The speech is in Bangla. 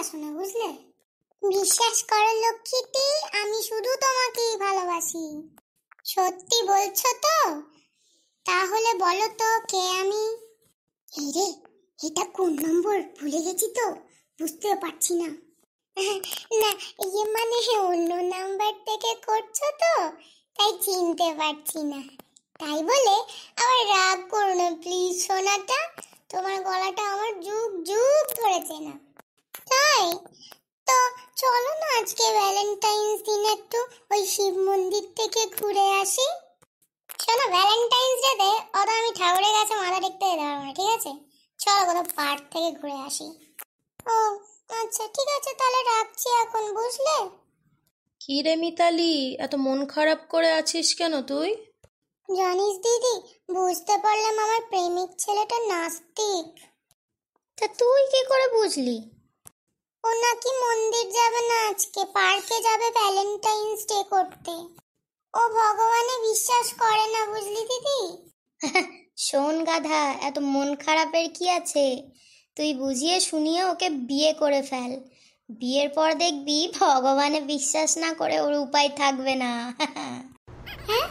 ভালোবাসো না, বুঝলে? বিশ্বাস করো লক্ষ্মীটি, আমি শুধু তোমাকেই ভালোবাসি। সত্যি বলছো তো? তাহলে বলো তো কে আমি? এই রে, এটা কোন নম্বর ভুলে গেছি তো, বুঝতেও পারছি না। না, মানে অন্য নাম্বার থেকে করছো তো, তাই চিনতে পারছি না। তাই বলে আবার রাগ করো না প্লিজ সোনাটা, তোমার গলাটা আমার যুগ যুগ ধরেছে না। তাই তো চলো না আজকে ভ্যালেন্টাইন্স দিন একটু ওই শিব মন্দির থেকে ঘুরে আসি। শোনো, ভ্যালেন্টাইন্স ডেতে অত আমি ঠাকুরের কাছে মাথা টেকতে যেতে পারবো না, ঠিক আছে? চলো কোথাও পার্ক থেকে ঘুরে আসি। ও আচ্ছা, ঠিক আছে, তাহলে রাখছি এখন, বুঝলে? কি রে মিতালি, এত মন খারাপ করে আছিস কেন তুই? জানিস দিদি, বুঝতে পারলাম আমার প্রেমিক ছেলেটা নাস্তিক। তা তুই কি করে বুঝলি? ও নাকি মন্দির যাবে না, আজকে পার্কে যাবে ভ্যালেন্টাইন্স ডে করতে। ও ভগবানে বিশ্বাস করে না, বুঝলি দিদি? শোন গাধা, এত মন খারাপের কি আছে? তুই বুঝিয়ে শুনিয়ে ওকে বিয়ে করে ফেল। বিয়ের পর দেখবি ভগবানে বিশ্বাস না করে ওর উপায় থাকবে না। হ্যাঁ